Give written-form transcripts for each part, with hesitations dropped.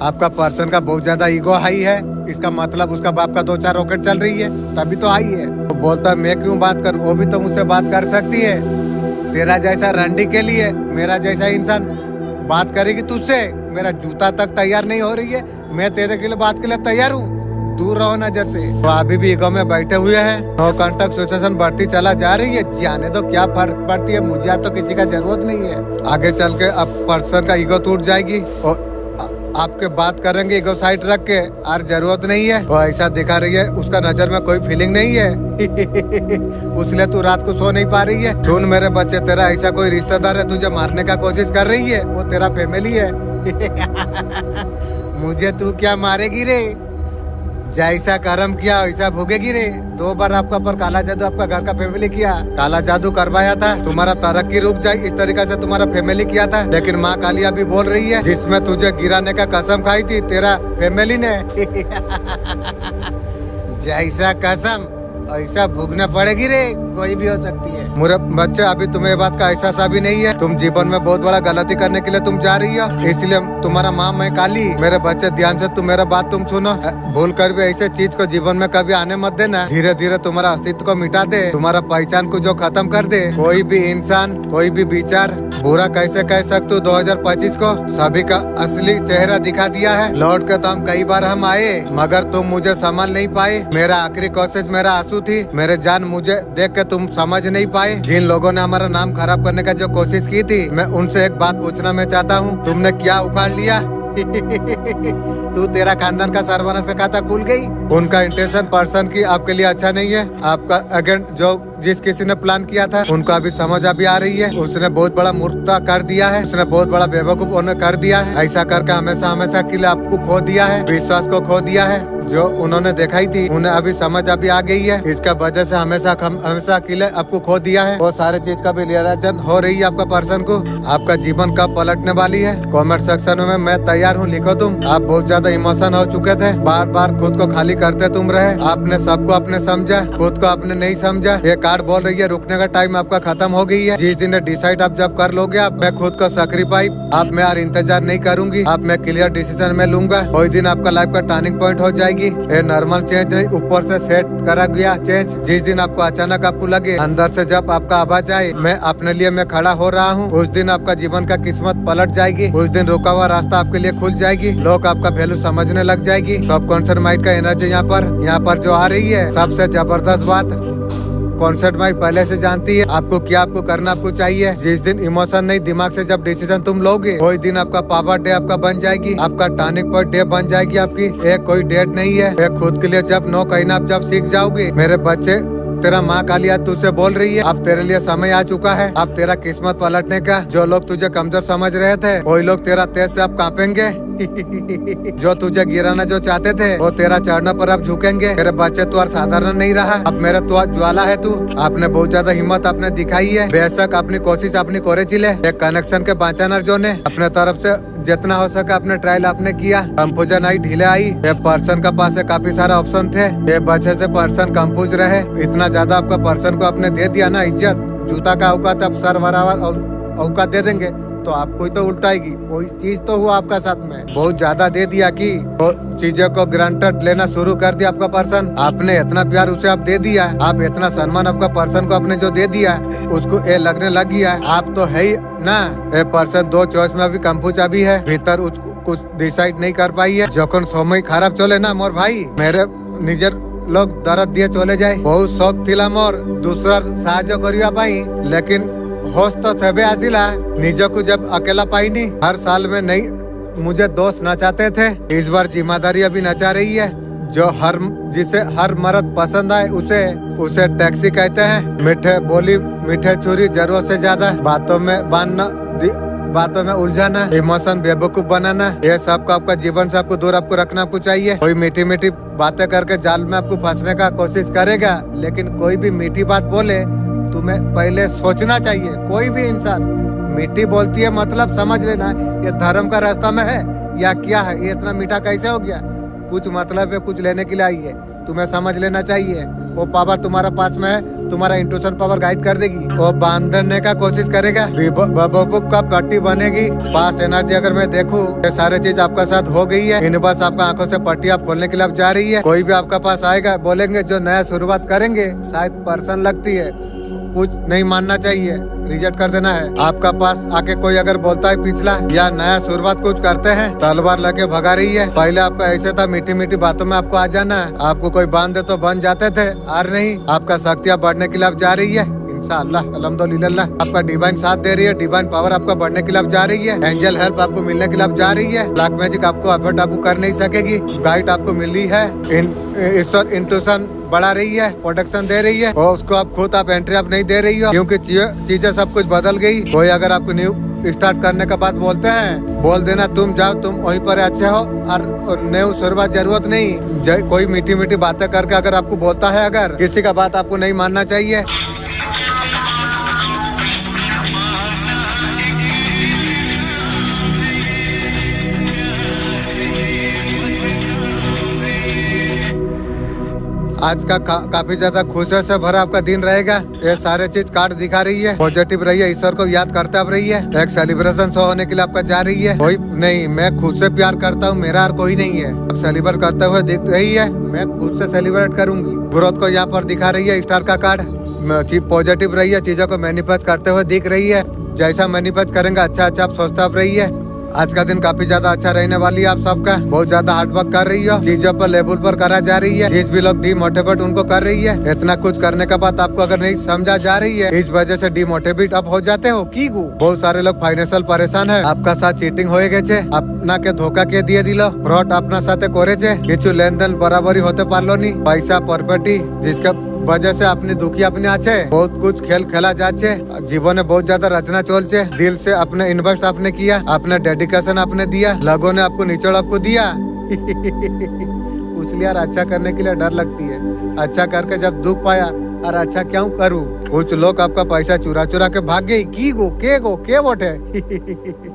आपका पर्सन का बहुत ज्यादा ईगो हाई है, इसका मतलब उसका बाप का 2-4 रॉकेट चल रही है तभी तो हाई है। तो बोलता है मैं क्यों बात करूं, वो भी तो मुझसे बात कर सकती है। तेरा जैसा रंडी के लिए मेरा जैसा इंसान बात करेगी तुझसे। मेरा जूता तक तैयार नहीं हो रही है, मैं तेरे के लिए बात के लिए तैयार हूँ। दूर रहो नजर से। तो अभी भी ईगो में बैठे हुए हैं। नो कांटेक्ट सिचुएशन बढ़ती चला जा रही है। जाने दो क्या फर्क पड़ती है, मुझे यार तो किसी का जरूरत नहीं है। आगे चल के अब पर्सन का ईगो टूट जाएगी और आपके बात करेंगे ईगो साइड रख के, और जरूरत नहीं है। वो ऐसा दिखा रही है उसका नजर में कोई फीलिंग नहीं है। उसलिए तू रात को सो नहीं पा रही है। सुन मेरे बच्चे, तेरा ऐसा कोई रिश्तेदार है तुझे मारने का कोशिश कर रही है, वो तेरा फैमिली है। मुझे तू क्या मारेगी रे, जैसा कर्म किया वैसा भोगेगी रे। 2 बार आपका पर काला जादू आपका घर का फैमिली किया, काला जादू करवाया था, तुम्हारा तरक्की रुक जाए इस तरीके से तुम्हारा फैमिली किया था। लेकिन माँ कालिया भी बोल रही है जिसमें तुझे गिराने का कसम खाई थी तेरा फैमिली ने। जैसा कसम ऐसा भुगना पड़ेगी रे, कोई भी हो सकती है। मेरे बच्चे, अभी तुम्हें बात का एहसास अभी नहीं है। तुम जीवन में बहुत बड़ा गलती करने के लिए तुम जा रही हो, इसलिए तुम्हारा माँ मैं काली। मेरे बच्चे ध्यान से तुम मेरा बात तुम सुनो। भूल कर भी ऐसे चीज को जीवन में कभी आने मत देना। धीरे धीरे तुम्हारा अस्तित्व को मिटा दे, तुम्हारा पहचान को जो खत्म कर दे। कोई भी इंसान कोई भी विचार बुरा कैसे कह सकते हो। 2025 को सभी का असली चेहरा दिखा दिया है। लौट के तो हम कई बार हम आए, मगर तुम मुझे संभाल नहीं पाए। मेरा आखिरी कोशिश मेरा आंसू थी, मेरे जान मुझे देख के तुम समझ नहीं पाए। जिन लोगों ने हमारा नाम खराब करने का जो कोशिश की थी, मैं उनसे एक बात पूछना मैं चाहता हूँ, तुमने क्या उखाड़ लिया? तू तेरा खानदान का सर्वनाश का खाता खुल गई। उनका इंटेंशन पर्सन की आपके लिए अच्छा नहीं है। आपका एजेंट जो जिस किसी ने प्लान किया था उनको अभी समझ अभी आ रही है। उसने बहुत बड़ा मूर्खता कर दिया है, उसने बहुत बड़ा बेवकूफ कर दिया है। ऐसा करके हमेशा हमेशा के लिए आपको खो दिया है, विश्वास को खो दिया है। जो उन्होंने दिखाई थी उन्हें अभी समझ अभी आ गई है। इसका वजह से हमेशा के लिए आपको खो दिया है। वो सारे चीज का भी रियलाइजेशन हो रही है आपका पर्सन को। आपका जीवन कब पलटने वाली है, कमेंट सेक्शन में मैं तैयार हूँ, लिखो तुम। आप बहुत ज्यादा इमोशन हो चुके थे, बार बार खुद को खाली करते तुम रहे। आपने सबको अपने समझा, खुद को आपने नहीं समझा। ये कार्ड बोल रही है रुकने का टाइम आपका खत्म हो गई है। जिस दिन डिसाइड आप जब कर लोगे, आप मैं खुद को सैक्रिफाइस, आप मैं यार इंतजार नहीं करूंगी, आप मैं क्लियर डिसीजन में लूंगा। कोई दिन आपका लाइफ का टर्निंग पॉइंट हो जाएगी। ये नॉर्मल चेंज नहीं, ऊपर से सेट करा गया चेंज। जिस दिन आपको अचानक आपको लगे अंदर से जब आपका आवाज आए मैं अपने लिए मैं खड़ा हो रहा हूँ, उस दिन आपका जीवन का किस्मत पलट जाएगी। उस दिन रुका हुआ रास्ता आपके लिए खुल जाएगी। लोग आपका वैल्यू समझने लग जाएगी। सबकॉन्शियस माइंड का एनर्जी यहाँ पर जो आ रही है, सबसे जबरदस्त बात कॉन्सेप्ट माइंड पहले से जानती है आपको क्या आपको करना आपको चाहिए। जिस दिन इमोशन नहीं दिमाग से जब डिसीजन तुम लोगे, कोई दिन आपका पावर डे आपका बन जाएगी, आपका टर्निंग पॉइंट डे बन जाएगी आपकी। एक कोई डेट नहीं है, एक खुद के लिए जब नो कहना आप जब सीख जाओगे। मेरे बच्चे, तेरा माँ कालिया तुझसे बोल रही है अब तेरे लिए समय आ चुका है, अब तेरा किस्मत पलटने का। जो लोग तुझे कमजोर समझ रहे थे वही लोग तेरा तेज से अब कांपेंगे। जो तुझे गिराना जो चाहते थे वो तेरा चढ़ना पर अब झुकेंगे। मेरे बच्चे तू और साधारण नहीं रहा, अब मेरा तू ज्वाला है। तू आपने बहुत ज्यादा हिम्मत आपने दिखाई है। बेशक अपनी कोशिश अपनी कोरे चिले। एक कनेक्शन के बांचानर जो ने अपने तरफ से जितना हो सका अपने ट्रायल आपने किया। कंफ्यूजन आई, ढीले आई। ये पर्सन का पास है काफी सारे ऑप्शन थे, ये वजह से पर्सन कंफ्यूज रहे। इतना ज्यादा आपका पर्सन को आपने दे दिया ना इज्जत, जूता का औकात अब सर बराबर औकात दे देंगे तो आपको ही तो उल्टाएगी। वही चीज तो हुआ आपका साथ में, बहुत ज्यादा दे दिया कि तो चीजों को ग्रांटेड लेना शुरू कर दिया आपका पर्सन। आपने इतना प्यार उसे आप दे दिया, आप इतना सम्मान आपका पर्सन को आपने जो दे दिया उसको ये लगने लग गया आप तो है ही ना। ये पर्सन 2 चॉइस में अभी कंफ्यूज अभी है, भीतर उसको कुछ डिसाइड नहीं कर पाई है। যখন সময় খারাপ চলে না মোর ভাই, मेरे निजर लोग दर्द दिए चले जाए। बहुत शौक थिला मोर दूसरा साहाଯ୍य करिया पाई, लेकिन होश तो सबे आसिला निजो को जब अकेला पाईनी। हर साल में नहीं मुझे दोस्त नचाते थे, इस बार जिम्मेदारी अभी नचा रही है। जो जिसे हर मर्द पसंद आए उसे टैक्सी कहते हैं। मीठे बोली मीठे छुरी जरूरत से ज्यादा, बातों में बांधना, बातों में उलझाना, इमोशन बेवकूफ बनाना, ये सब का आपका जीवन से आपको दूर आपको रखना आपको चाहिए। कोई मीठी मीठी बातें करके जाल में आपको फंसने का कोशिश करेगा, लेकिन कोई भी मीठी बात बोले तुम्हें पहले सोचना चाहिए। कोई भी इंसान मीठी बोलती है मतलब समझ लेना ये धर्म का रास्ता में है या क्या है। ये इतना मीठा कैसे हो गया, कुछ मतलब है, कुछ लेने के लिए आई है, तुम्हें समझ लेना चाहिए। वो पावर तुम्हारा पास में है, तुम्हारा इंट्यूशन पावर गाइड कर देगी, वो बांधने का कोशिश करेगा, बबूक का पट्टी बनेगी। पास एनर्जी अगर मैं देखूं, ये सारे चीज आपका साथ हो गई है, इन बस आपका आंखों से पट्टी आप खोलने के लिए आप जा रही है। कोई भी आपका पास आएगा, बोलेंगे जो नया शुरुआत करेंगे, शायद पर्सन लगती है, कुछ नहीं मानना चाहिए, रिजेक्ट कर देना है। आपका पास आके कोई अगर बोलता है पिछला या नया शुरुआत कुछ करते हैं, तलवार लेके भगा रही है। पहले आपका ऐसे था, मीठी मीठी बातों में आपको आ जाना है, आपको कोई बांध दे तो बन जाते थे, और नहीं, आपका शक्तियाँ बढ़ने के लिए आप जा रही है। इंशाअल्लाह अल्हम्दुलिल्लाह आपका डिवाइन साथ दे रही है, डिवाइन पावर आपका बढ़ने के लिए आप जा रही है, एंजल हेल्प आपको मिलने के लिए आप जा रही है, ब्लैक मैजिक आपको अफेक्ट आपको कर नहीं सकेगी, गाइड आपको मिली है, ईश्वर इंट्यूशन बढ़ा रही है, प्रोटेक्शन दे रही है, और उसको आप खुद आप एंट्री आप नहीं दे रही हो, क्योंकि चीजें सब कुछ बदल गई। कोई अगर आपको न्यू स्टार्ट करने का बात बोलते हैं, बोल देना तुम जाओ, तुम वहीं पर अच्छे हो, और न्यू शुरुआत जरूरत नहीं। कोई मीठी मीठी बातें करके अगर आपको बोलता है, अगर किसी का बात आपको नहीं मानना चाहिए। आज का काफी ज्यादा खुशियों से भरा आपका दिन रहेगा। ये सारे चीज कार्ड दिखा रही है, पॉजिटिव रही है, ईश्वर को याद करते आप रही है। एक सेलिब्रेशन शो होने के लिए आपका जा रही है। कोई नहीं, मैं खुद से प्यार करता हूँ, मेरा और कोई नहीं है। आप सेलिब्रेट करते हुए दिख रही है, मैं खुद से सेलिब्रेट करूंगी। ग्रोथ को यहाँ पर दिखा रही है, स्टार का कार्ड पॉजिटिव रही है, चीजों को मैनिफेस्ट करते हुए दिख रही है। जैसा मैनिफेस्ट करेंगे अच्छा अच्छा आप सोचते आप रही है। आज का दिन काफी ज्यादा अच्छा रहने वाली है आप सबका। बहुत ज्यादा हार्डवर्क कर रही हो, चीजों पर लेवल पर करा जा रही है, चीज भी लोग डिमोटिवेट उनको कर रही है। इतना कुछ करने के बाद आपको अगर नहीं समझा जा रही है, इस वजह से डिमोटिवेट आप हो जाते हो। की बहुत सारे लोग फाइनेंशियल परेशान है, आपका साथ चीटिंग हो गए, अपना के धोखा के दिए दिलो, फ्रॉड अपना साथे करे किचु लेन देन बराबरी होते पारलो नहीं, पैसा प्रॉपर्टी जिसका वजह से अपनी दुखी अपने आचे, बहुत कुछ खेल खेला जाचे, जीवन में बहुत ज्यादा रचना चलचे, दिल से अपने इन्वेस्ट आपने किया, अपने डेडिकेशन आपने दिया, लोगों ने आपको निचोड़ आपको दिया। इसलिए यार अच्छा करने के लिए डर लगती है। अच्छा करके जब दुख पाया और अच्छा क्यों करूँ, कुछ लोग आपका पैसा चुरा चुरा के भाग गई। की गो के वोट है।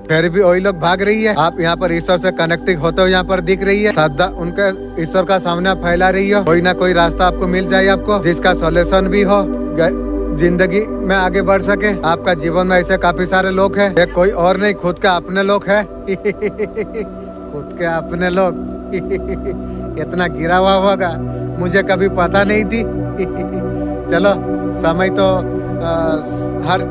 फिर भी वही लोग भाग रही है। आप यहाँ पर ईश्वर से कनेक्टिंग होते हो यहाँ पर दिख रही है, श्रद्धा उनके ईश्वर का सामने आप फैला रही हो। कोई ना कोई रास्ता आपको मिल जाए, आपको जिसका सोल्यूशन भी हो, जिंदगी में आगे बढ़ सके। आपका जीवन में ऐसे काफी सारे लोग हैं, एक कोई और नहीं, खुद का अपने लोग है। खुद के अपने लोग। इतना गिरा हुआ होगा, मुझे कभी पता नहीं थी। चलो समय तो हर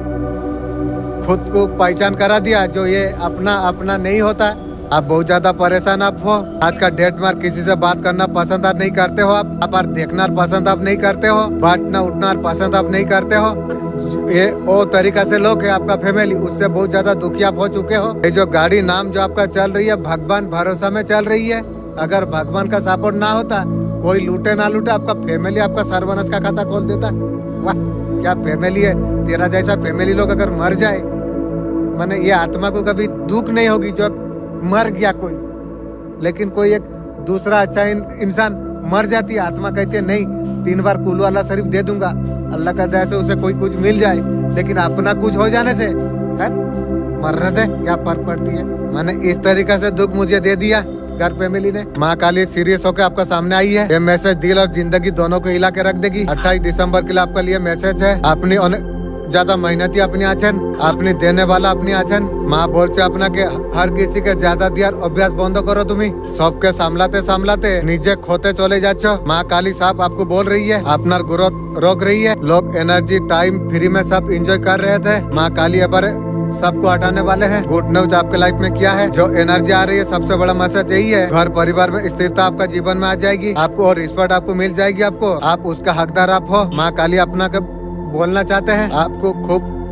खुद को पहचान करा दिया, जो ये अपना अपना नहीं होता। आप बहुत ज्यादा परेशान आप हो। आज का डेट में किसी से बात करना पसंद आप नहीं करते हो, आप देखना पसंद आप नहीं करते हो, बांटना उठना पसंद आप नहीं करते हो। ये वो तरीका से लोग है आपका फैमिली, उससे बहुत ज्यादा दुखी आप हो चुके हो। ये जो गाड़ी नाम जो आपका चल रही है, भगवान भरोसा में चल रही है। अगर भगवान का सपोर्ट ना होता, कोई लूटे ना लूटे, आपका फैमिली आपका सर्वनाश का खाता खोल देता। वाह क्या फैमिली है तेरा। जैसा फैमिली लोग अगर मर जाए, माने ये आत्मा को कभी दुख नहीं होगी जो मर गया कोई, लेकिन कोई एक दूसरा अच्छा इंसान मर जाती है, आत्मा कहती है नहीं 3 बार कुल्लू अल्लाह शरीफ दे दूंगा, अल्लाह का दया से उसे कोई कुछ मिल जाए। लेकिन अपना कुछ हो जाने से है मरने दे, क्या फर्क पड़ती है। मैंने इस तरीके से दुख मुझे दे दिया घर फैमिली ने। माँ काली सीरियस होकर आपका सामने आई है। ये मैसेज दिल और जिंदगी दोनों को हिला के रख देगी। 28 दिसंबर के लिए आपके लिए मैसेज है। अपनी ज्यादा मेहनती अपनी आचन, अपनी देने वाला अपनी आचन। माँ बोलते अपना के हर किसी के ज्यादा दिया अभ्यास बंद करो, तुम्हें सबके सामलाते सामलाते निजे खोते चले जाचो। माँ काली साहब आपको बोल रही है, अपना ग्रोथ रोक रही है। लोग एनर्जी टाइम फ्री में सब एंजॉय कर रहे थे, माँ काली अब सबको हटाने वाले हैं। गुड न्यूज आपके लाइफ में क्या है, जो एनर्जी आ रही है, सबसे बड़ा मैसेज यही है। घर परिवार में स्थिरता आपका जीवन में आ जाएगी, आपको और रिस्पेक्ट आपको मिल जाएगी। आपको आप उसका हकदार आप हो। माँ काली अपना बोलना चाहते हैं, आपको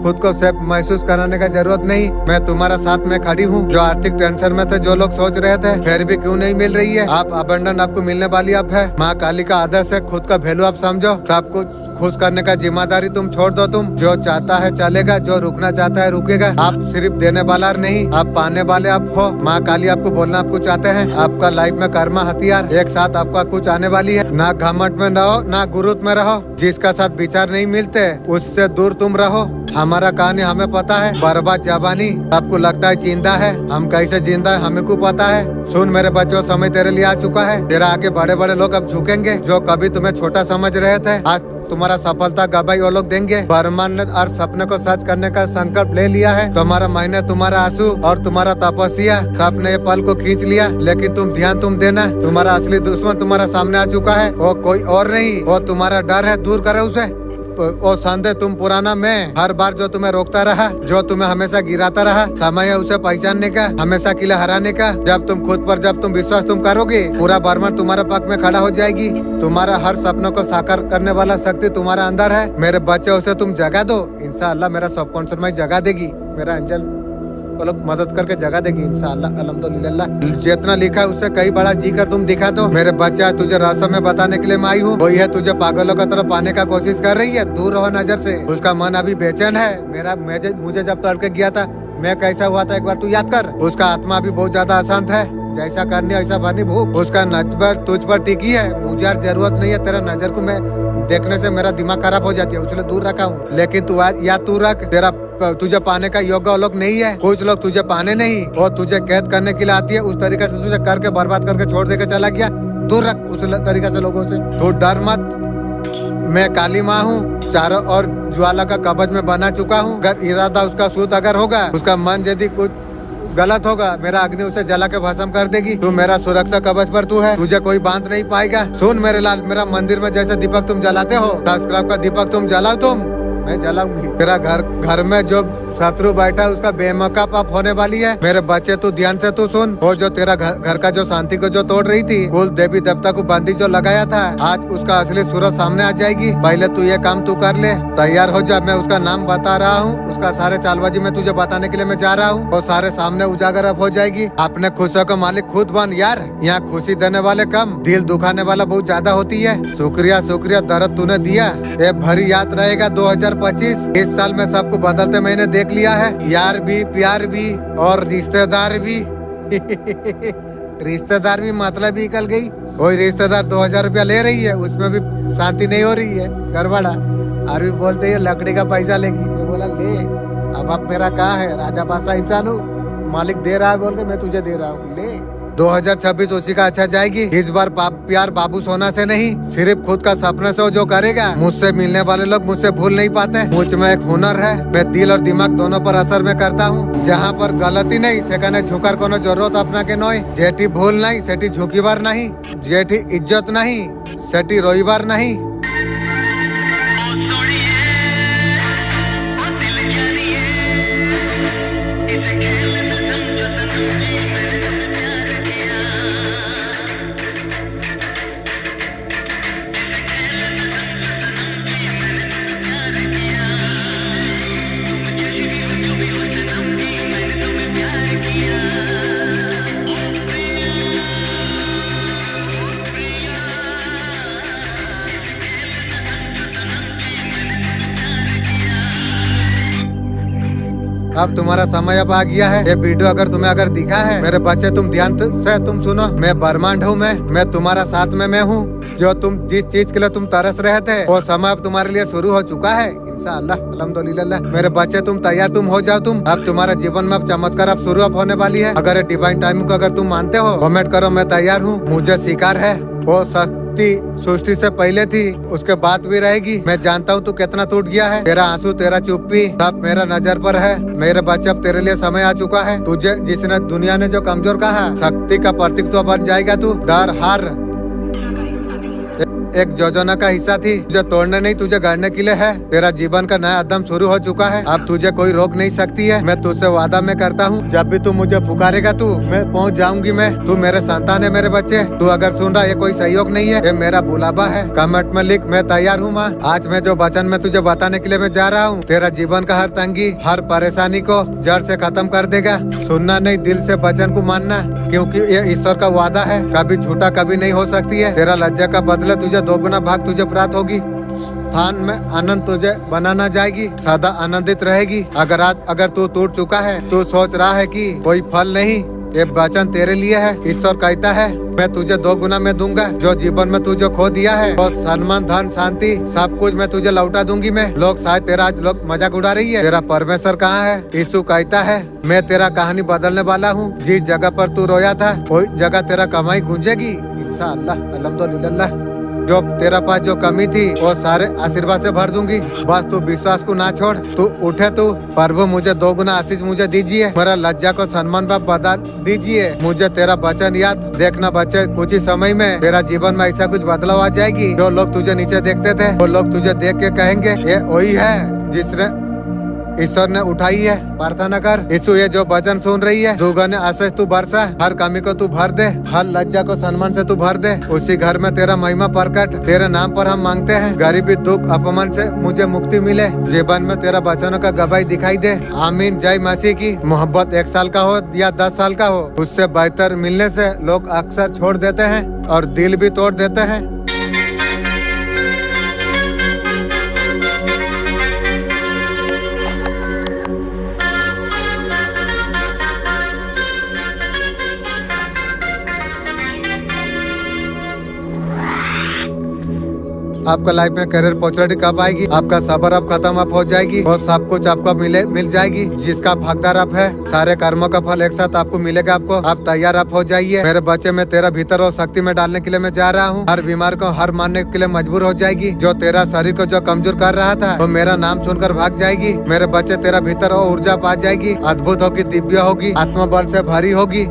खुद को सेफ महसूस कराने का जरूरत नहीं। मैं तुम्हारा साथ में खड़ी हूँ। जो आर्थिक टेंशन में थे, जो लोग सोच रहे थे फिर भी क्यों नहीं मिल रही है, आप अबंडन आपको मिलने वाली आप है। माँ काली का आदर्श है, खुद का वैल्यू आप समझो। सब कुछ खुश करने का जिम्मेदारी तुम छोड़ दो। तुम जो चाहता है चलेगा, जो रुकना चाहता है रुकेगा। आप सिर्फ देने वाला नहीं, आप पाने वाले आप हो। माँ काली आपको बोलना आपको चाहते हैं, आपका लाइफ में कर्मा हथियार एक साथ आपका कुछ आने वाली है। ना घमंड में रहो, ना गुरुत में रहो। जिसका साथ विचार नहीं मिलते उससे दूर तुम रहो। हमारा कहानी हमें पता है, बर्बाद जवानी आपको लगता है जिंदा है, हम कैसे जिंदा है हमें को पता है। सुन मेरे बच्चों, समय तेरे लिए आ चुका है, तेरा आगे बड़े बड़े लोग अब झुकेंगे। जो कभी तुम्हें छोटा समझ रहे थे, आज तुम्हारा सफलता गवाही वो लोग देंगे। ब्रह्मांड ने और सपने को सच करने का संकल्प ले लिया है। तुम्हारा महीने, तुम्हारा आंसू और तुम्हारा तपस्या सबने ये पल को खींच लिया, लेकिन तुम ध्यान तुम देना, तुम्हारा असली दुश्मन तुम्हारा सामने आ चुका है। वो कोई और नहीं, वो तुम्हारा डर है, दूर करो उसे। वो संदेह तुम पुराना मैं, हर बार जो तुम्हें रोकता रहा, जो तुम्हें हमेशा गिराता रहा, समय है उसे पहचानने का, हमेशा किले हराने का। जब तुम खुद पर, जब तुम विश्वास तुम करोगे, पूरा ब्रह्मांड तुम्हारे पक्ष में खड़ा हो जाएगी। तुम्हारा हर सपनों को साकार करने वाला शक्ति तुम्हारा अंदर है। मेरे बच्चे, उसे तुम जगा दो, इंशाअल्लाह मेरा सबकॉन्शियस माइंड जगा देगी, मेरा अंजल वो लोग मदद करके जगह देगी इंशाअल्लाह। अल्हम्दुलिल्लाह। जितना लिखा है उससे कई बड़ा जी कर तुम दिखा दो। मेरे बच्चा, तुझे रहस्य में बताने के लिए मैं आई हूँ। वही है तुझे पागलों की तरफ पाने का कोशिश कर रही है, दूर रहो नजर से। उसका मन अभी बेचैन है। मुझे जब तड़के गया था, मैं कैसा हुआ था एक बार तू याद कर। उसका आत्मा भी बहुत ज्यादा अशांत है, जैसा करनी ऐसा भरनी भूख। उसका नजर तुझ पर टिकी है। मुझे जरूरत नहीं है तेरा नजर को, मैं देखने से मेरा दिमाग खराब हो जाती है, इसलिए दूर रखा हूँ। लेकिन तू आज याद तू रख, तेरा तुझे पाने का योग्य लोग नहीं है। कुछ लोग तुझे पाने नहीं और तुझे कैद करने के लिए आती है, उस तरीके से तुझे करके बर्बाद करके छोड़ देके चला गया। दूर रख उस तरीके से लोगों से। तू डर मत, मैं काली माँ हूँ, चारों और ज्वाला का कवच में बना चुका हूँ। अगर इरादा उसका सूत अगर होगा, उसका मन यदि कुछ गलत होगा, मेरा अग्नि उसे जला के भस्म कर देगी। तू मेरा सुरक्षा कवच पर तू है, तुझे कोई बांध नहीं पाएगा। सुन मेरे लाल, मेरा मंदिर में जैसे दीपक तुम जलाते हो, सब्सक्राइब का दीपक तुम जलाओ, तुम मैं जलाऊंगी। तेरा घर में जो शत्रु बैठा है उसका बेमौका पाप होने वाली है। मेरे बच्चे तू ध्यान से तू सुन, वो जो तेरा घर का जो शांति को जो तोड़ रही थी, कुल देवी देवता को बंदी जो लगाया था, आज उसका असली सूरज सामने आ जाएगी। पहले तू ये काम तू कर ले, तैयार हो जा। मैं उसका नाम बता रहा हूँ, उसका सारे चालबाजी मैं तुझे बताने के लिए मैं जा रहा हूँ। वो सारे सामने उजागर अब हो जाएगी। अपने खुशियों का मालिक खुद बन यार। यहाँ खुशी देने वाले कम, दिल दुखाने वाला बहुत ज्यादा होती है। शुक्रिया शुक्रिया, दर्द तूने दिया, ये भरी याद रहेगा 2025। इस साल में सबको बदलते मैंने देख लिया है, यार भी, प्यार भी और रिश्तेदार भी। रिश्तेदार भी मतलब ही निकल गई। कोई रिश्तेदार 2000 रुपया ले रही है, उसमें भी शांति नहीं हो रही है, गड़बड़ा। और भी बोलते हैं लकड़ी का पैसा लेगी। मैं बोला ले, अब मेरा कहाँ है, राजा बादशाह इंसान हूँ, मालिक दे रहा है बोल के मैं तुझे दे रहा हूँ, ले। 2026 उसी का अच्छा जाएगी। इस बार प्यार बाबू सोना से नहीं, सिर्फ खुद का सपने से जो करेगा। मुझसे मिलने वाले लोग मुझसे भूल नहीं पाते। मुझ में एक हुनर है, मैं दिल और दिमाग दोनों पर असर में करता हूँ। जहाँ पर गलती नहीं सेकने झुकर कोनो जरूरत अपना के नोय। जेठी भूल नहीं सेठी झुकी बार नहीं, जेठी इज्जत नहीं सेठी रोई बार नहीं। अब तुम्हारा समय अब आ गया है। ये वीडियो अगर तुम्हें दिखा है, मेरे बच्चे तुम ध्यान से तुम सुनो। मैं ब्रह्मांड हूँ, मैं तुम्हारा साथ में मैं हूँ। जो तुम जिस चीज के लिए तुम तरस रहे थे, वो समय अब तुम्हारे लिए शुरू हो चुका है इंशाअल्लाह। अल्हम्दुलिल्लाह। मेरे बच्चे तुम तैयार तुम हो जाओ। तुम अब तुम्हारे जीवन में अब चमत्कार अब शुरू अब होने वाली है। अगर डिवाइन टाइमिंग को अगर तुम मानते हो, कमेंट करो मैं तैयार हूँ। मुझे स्वीकार है, वो सृष्टि से पहले थी, उसके बाद भी रहेगी। मैं जानता हूँ तू कितना टूट गया है। तेरा आंसू, तेरा चुप्पी सब मेरा नजर पर है। मेरे बच्चे अब तेरे लिए समय आ चुका है। तुझे जिसने दुनिया ने जो कमजोर कहा, शक्ति का प्रतीक तो बन जाएगा तू। डर हार एक योजना का हिस्सा थी, तुझे तोड़ने नहीं तुझे गढ़ने के लिए है। तेरा जीवन का नया अध्ययन शुरू हो चुका है। अब तुझे कोई रोक नहीं सकती है। मैं तुझसे वादा में करता हूँ, जब भी तू मुझे पुकारेगा तू मैं पहुँच जाऊंगी। मैं तू मेरे संतान है, मेरे बच्चे। तू अगर सुन रहा, ये कोई सहयोग नहीं है, ये मेरा बुलावा है। कमेंट में लिख मैं तैयार हूँ माँ। आज मैं जो वचन में तुझे बताने के लिए मैं जा रहा हूँ, तेरा जीवन का हर तंगी, हर परेशानी को जड़ से खत्म कर देगा। सुनना नहीं, दिल से वचन को मानना, क्योंकि ये ईश्वर का वादा है, कभी झूठा कभी नहीं हो सकती है। तेरा लज्जा का बदले तुझे 2 गुना भाग तुझे प्राप्त होगी। स्थान में आनंद तुझे बनाना जाएगी, सदा आनंदित रहेगी। अगर तू टूट चुका है, तू सोच रहा है कि कोई फल नहीं, ये वचन तेरे लिए है। ईश्वर कहता है मैं तुझे 2 गुना में दूंगा। जो जीवन में तुझे खो दिया है वो सम्मान, धन, शांति सब कुछ मैं तुझे लौटा दूंगी। मैं लोग शायद तेरा आज लोग मजाक उड़ा रही है, तेरा परमेश्वर कहाँ है? यीशु कहता है मैं तेरा कहानी बदलने वाला हूँ। जिस जगह पर तू रोया था वही जगह तेरा कमाई गूंजेगी इंशाअल्लाह। अल्हम्दुलिल्लाह। जो तेरा पास जो कमी थी वो सारे आशीर्वाद से भर दूंगी। बस तू विश्वास को ना छोड़, तू उठे। तू प्रभु मुझे 2 गुना आशीष मुझे दीजिए, मेरा लज्जा को सम्मान पर बदल दीजिए। मुझे तेरा वचन याद देखना बच्चे, कुछ ही समय में तेरा जीवन में ऐसा कुछ बदलाव आ जाएगी। जो लोग तुझे नीचे देखते थे वो लोग तुझे देख के कहेंगे ये वही है जिसने ईश्वर ने उठाई है। प्रार्थना कर। यीशु ये जो वचन सुन रही है 2 गुना आशीष तू बरसा, हर कमी को तू भर दे, हर लज्जा को सम्मान से तू भर दे। उसी घर में तेरा महिमा प्रकट, तेरे नाम पर हम मांगते हैं। गरीबी, दुख, अपमान से मुझे मुक्ति मिले, जीवन में तेरा वचनों का गवाही दिखाई दे। आमीन। जय मसीह की। मोहब्बत 1 साल का हो या 10 साल का हो, उससे बेहतर मिलने से लोग अक्सर छोड़ देते हैं और दिल भी तोड़ देते हैं। आपका लाइफ में करियर अपॉर्चुनिटी कब आएगी? आपका सबर अब खत्म अब हो जाएगी और सब कुछ आपको मिल जाएगी। जिसका आप हकदार आप है, सारे कर्मों का फल एक साथ आपको मिलेगा। आपको आप तैयार आप हो जाइए। मेरे बच्चे में तेरा भीतर और शक्ति में डालने के लिए मैं जा रहा हूँ। हर बीमार को हर मानने के लिए मजबूर हो जाएगी। जो तेरा शरीर को जो कमजोर कर रहा था वो मेरा नाम सुनकर भाग जाएगी। मेरे बच्चे तेरा भीतर और ऊर्जा पा जाएगी, अद्भुत होगी, दिव्य होगी, आत्मबल से भरी होगी।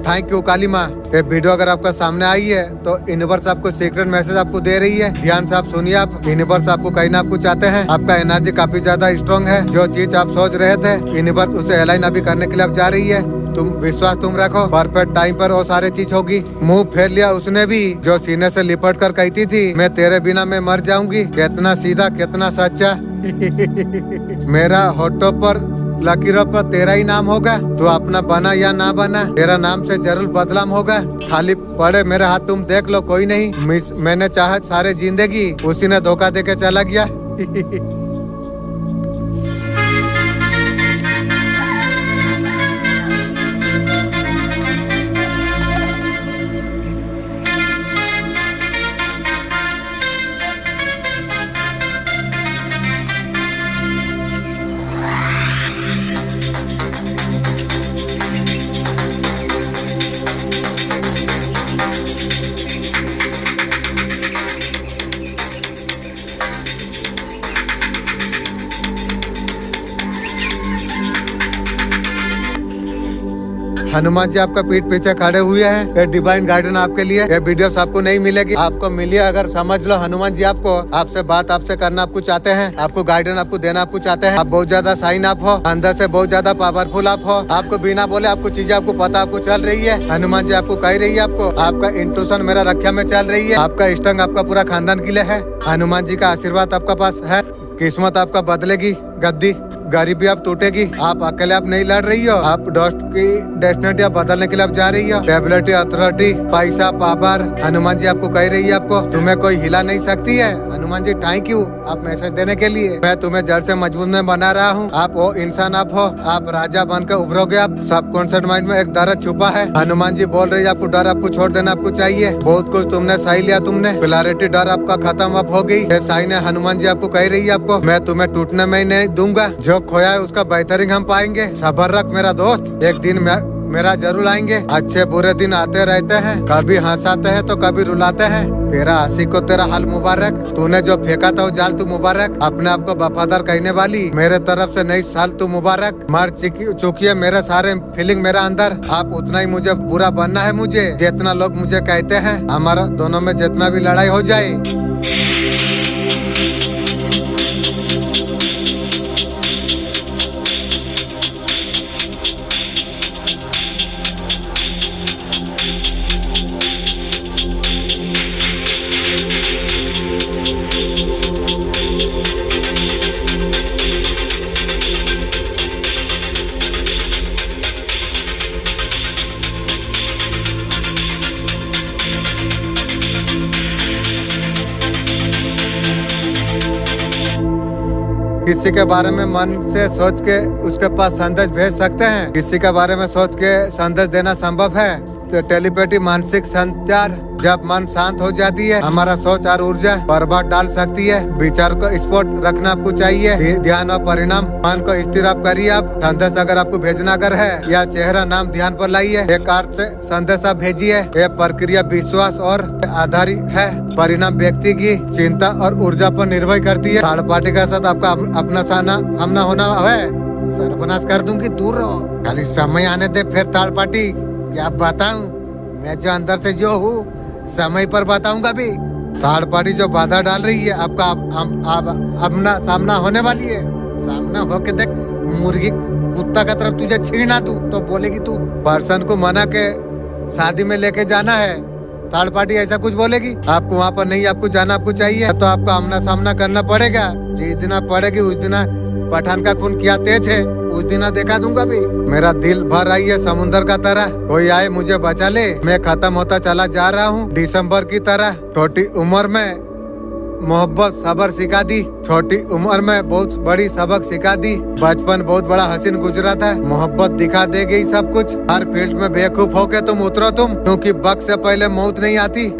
थैंक यू काली माँ। ये वीडियो अगर आपका सामने आई है तो यूनिवर्स आपको सीक्रेट मैसेज आपको दे रही है। ध्यान से आप सुनिए। आप यूनिवर्स आपको कहीं ना आपको चाहते हैं। आपका एनर्जी काफी ज्यादा स्ट्रॉन्ग है। जो चीज आप सोच रहे थे यूनिवर्स उसे अलाइन अभी करने के लिए आप जा रही है। तुम विश्वास तुम रखो, परफेक्ट टाइम पर वो सारे चीज होगी। मुंह फेर लिया उसने भी, जो सीने से लिपट कर कहती थी मैं तेरे बिना मैं मर जाऊंगी। कितना सीधा, कितना सच्चा। मेरा होठों पर लकीरों पर तेरा ही नाम होगा। तू अपना बना या ना बना, तेरा नाम से जरूर बदलाव होगा। खाली पड़े मेरे हाथ तुम देख लो, कोई नहीं। मैंने चाहा सारे जिंदगी, उसी ने धोखा देके चला गया। हनुमान जी आपका पीठ पीछे खड़े हुए हैं। ये डिवाइन गाइडेंस आपके लिए। ये वीडियोस आपको नहीं मिलेगी, आपको मिली अगर समझ लो। हनुमान जी आपको आपसे बात आपसे करना आपको चाहते हैं, आपको गाइडेंस आपको देना आपको चाहते हैं। आप बहुत ज्यादा साइन आप हो, अंदर से बहुत ज्यादा पावरफुल आप हो। आपको बिना बोले आपको चीजें आपको पता आपको चल रही है। हनुमान जी आपको कह रही है, आपको आपका इंट्यूशन मेरा रक्षा में चल रही है। आपका स्टंग आपका पूरा खानदान के लिए है। हनुमान जी का आशीर्वाद आपका पास है। किस्मत आपका बदलेगी, गद्दी गरीबी आप टूटेगी। आप अकेले आप नहीं लड़ रही हो, आप डॉस्ट की डेस्टिनेटी आप बदलने के लिए आप जा रही हो। टेबलेटी, अथॉरिटी, पैसा, पावर, हनुमान जी आपको कह रही है आपको तुम्हें कोई हिला नहीं सकती है। हनुमान जी थैंक यू आप मैसेज देने के लिए। मैं तुम्हें जड़ से मजबूत में बना रहा हूँ। आप वो इंसान आप हो, आप राजा बनकर उभरोगे। आप सब कॉन्सेप्ट माइंड में एक दर्द छुपा है। हनुमान जी बोल रही है आपको डर आपको छोड़ देना आपको चाहिए। बहुत कुछ तुमने सही लिया, तुमने क्लैरिटी, डर आपका खत्म अब हो गई। साइन है हनुमान जी आपको कह रही है आपको मैं तुम्हें टूटने में नहीं दूंगा। जो खोया है उसका बेहतरीन हम पाएंगे। सबर रख मेरा दोस्त, एक दिन मेरा जरूर आएंगे। अच्छे बुरे दिन आते रहते हैं, कभी हंसाते हैं तो कभी रुलाते हैं। तेरा आशिक को तेरा हाल मुबारक। तूने जो फेंका था वो जाल तू मुबारक। अपने आप को वफादार कहने वाली मेरे तरफ से नई साल तू मुबारक। मार चुकी है मेरे सारे फीलिंग मेरा अंदर। आप उतना ही मुझे बुरा बनना है मुझे जितना लोग मुझे कहते हैं। हमारा दोनों में जितना भी लड़ाई हो जाए। किसी के बारे में मन से सोच के उसके पास संदेश भेज सकते हैं? किसी के बारे में सोच के संदेश देना संभव है? तो टेलीपैथी मानसिक संचार, जब मन शांत हो जाती है हमारा सोच और ऊर्जा प्रभाव डाल सकती है। विचार को स्पष्ट रखना आपको चाहिए। ध्यान और परिणाम, मन को स्थिर आप करिए। आप संदेश अगर आपको भेजना अगर है या चेहरा नाम ध्यान पर लाइए, एक अर्थ से संदेश आप भेजिए। यह प्रक्रिया विश्वास और आधारित है। परिणाम व्यक्ति की चिंता और ऊर्जा पर निर्भर करती है। थर्ड पार्टी के साथ आपका अपना सामना होना है, सर्वनाश कर दूंगी, दूर रहो। खाली समय आने दे, फिर थर्ड पार्टी क्या बताऊं मैं, जो अंदर से जो हूँ समय पर बताऊंगा भी। थर्ड पार्टी जो बाधा डाल रही है आपका अपना सामना होने वाली है। सामना होके देख, मुर्गी कुत्ता का तरफ तुझे छीना तू तो बोलेगी तू। पर्सन को मना के शादी में लेके जाना है, थर्ड पार्टी ऐसा कुछ बोलेगी? आपको वहाँ पर नहीं, आपको जाना आपको चाहिए तो आपको आमना सामना करना पड़ेगा। जिस दिन पड़ेगी उस दिन पठान का खून क्या तेज है उस दिन देखा दूंगा भी। मेरा दिल भर आई है समुंदर का तरह, कोई आए मुझे बचा ले। मैं खत्म होता चला जा रहा हूँ दिसंबर की तरह। छोटी उम्र में मोहब्बत सबर सिखा दी, छोटी उम्र में बहुत बड़ी सबक सिखा दी। बचपन बहुत बड़ा हसीन गुजरा था, मोहब्बत दिखा दे गई सब कुछ। हर फील्ड में बेवकूफ होके तुम उतरो तुम, क्योंकि वक्त से पहले मौत नहीं आती।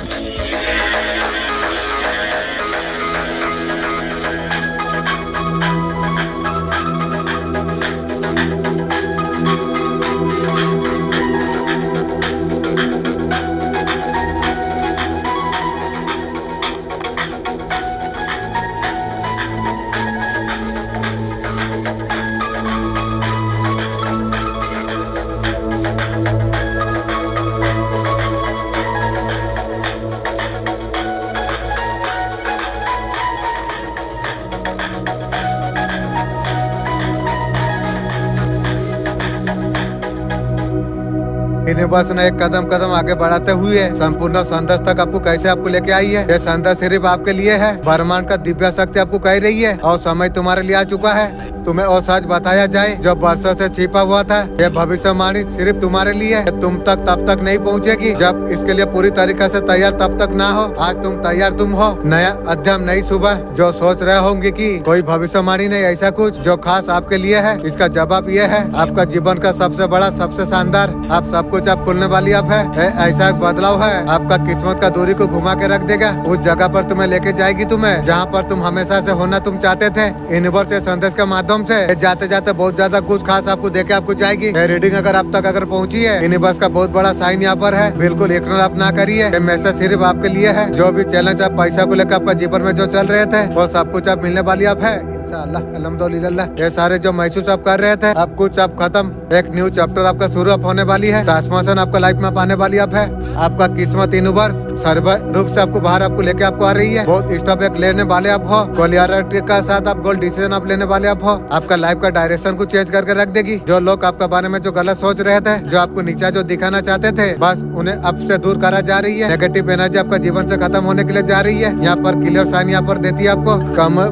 यूनिवर्स ने एक कदम कदम आगे बढ़ाते हुए संपूर्ण संदेश तक आपको कैसे आपको लेके आई है। ये संदेश सिर्फ आपके लिए है। ब्रह्मांड का दिव्य शक्ति आपको कह रही है और समय तुम्हारे लिए आ चुका है। तुम्हें वो सच बताया जाए जो वर्षों से छिपा हुआ था। ये भविष्यवाणी सिर्फ तुम्हारे लिए है। तुम तक तब तक नहीं पहुंचेगी जब इसके लिए पूरी तरीके से तैयार तब तक ना हो। आज तुम तैयार तुम हो। नया अध्ययन, नई सुबह। जो सोच रहे होंगे कि कोई भविष्यवाणी नहीं, ऐसा कुछ जो खास आपके लिए है, इसका जवाब ये है। आपका जीवन का सबसे बड़ा, सबसे शानदार, आप सब कुछ आप खुलने वाली अब है। ऐसा एक बदलाव है आपका किस्मत का दूरी को घुमा के रख देगा। उस जगह पर तुम्हें लेके जाएगी, तुम्हें जहाँ पर तुम हमेशा से होना तुम चाहते थे। यूनिवर्स के संदेश के माध्यम से जाते जाते बहुत ज्यादा कुछ खास आपको देके आपको जाएगी। रीडिंग अगर आप तक अगर पहुंची है, यूनिवर्स का बहुत बड़ा साइन यहाँ पर है। बिल्कुल इग्नोर आप ना करिए। ये मैसेज सिर्फ आपके लिए है। जो भी चैलेंज आप पैसा को लेकर आपका जीवन में जो चल रहे थे, वो सब कुछ आप मिलने वाली आप है इंशाअल्लाह, अल्हम्दुलिल्लाह। ये सारे जो महसूस आप कर रहे थे, अब कुछ आप खत्म। एक न्यू चैप्टर आपका शुरू आप होने वाली है। ट्रांसफॉर्मेशन आपका लाइफ में पाने वाली आप है। आपका किस्मत यूनिवर्स सर्व रूप से आपको बाहर आपको लेके आपको आ रही है। बहुत स्टेप एक लेने वाले आप हो। क्लियरिटी का साथ आप गोल डिसीजन आप लेने वाले आप हो। आपका लाइफ का डायरेक्शन को चेंज करके रख देगी। जो लोग आपका बारे में जो गलत सोच रहे थे, जो आपको नीचा जो दिखाना चाहते थे, बस उन्हें आपसे दूर करा जा रही है। नेगेटिव एनर्जी आपका जीवन से खत्म होने के लिए जा रही है। यहाँ पर क्लियर साइन यहाँ पर देती है आपको।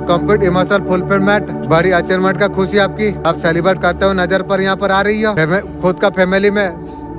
कंप्लीट इमोशनल फुलफिलमेंट, बड़ी अचीवमेंट का खुशी आपकी आप सेलिब्रेट करते हुए नजर पर यहाँ पर आ रही है। खुद का फैमिली में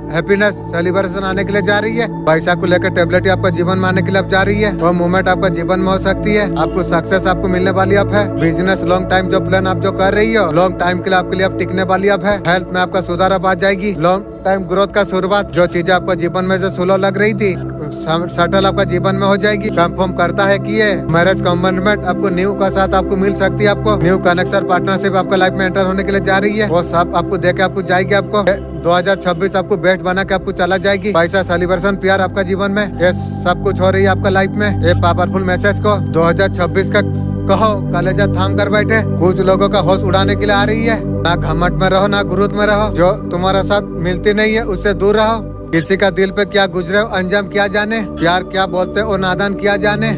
हैप्पीनेस सेलिब्रेशन आने के लिए जा रही है। पैसा को लेकर टेबलेट आपका जीवन में आने के लिए अब जा रही है। वो मूवमेंट आपका जीवन में हो सकती है। आपको सक्सेस आपको मिलने वाली अब है। बिजनेस लॉन्ग टाइम जो प्लान आप जो कर रही हो, लॉन्ग टाइम के लिए आपके लिए अब टिकने वाली अब है। हेल्थ में आपका सुधार अब आ जाएगी। लॉन्ग टाइम ग्रोथ का शुरुआत, जो चीजें आपको जीवन में से स्लो लग रही थी, सटल आपका जीवन में हो जाएगी। कंफर्म करता है कि ये मैरिज कमिटमेंट आपको न्यू का साथ आपको मिल सकती है। आपको न्यू कनेक्शन पार्टनरशिप आपका लाइफ में एंटर होने के लिए जा रही है। वो सब आपको देके आपको जाएगी। आपको 2026 आपको बेस्ट बना के आपको चला जाएगी। पैसा, सेलिब्रेशन, प्यार आपका जीवन में ये सब कुछ हो रही है आपका लाइफ में। ये पावरफुल मैसेज को 2026 का कहो कलेजा थाम कर बैठे। कुछ लोगों का होश उड़ाने के लिए आ रही है। ना घमंड में रहो, ना गुरूर में रहो। जो तुम्हारा साथ मिलती नहीं है उससे दूर रहो। किसी का दिल पे क्या गुजरे हो अंजाम क्या जाने। प्यार क्या बोलते हो नादान क्या जाने।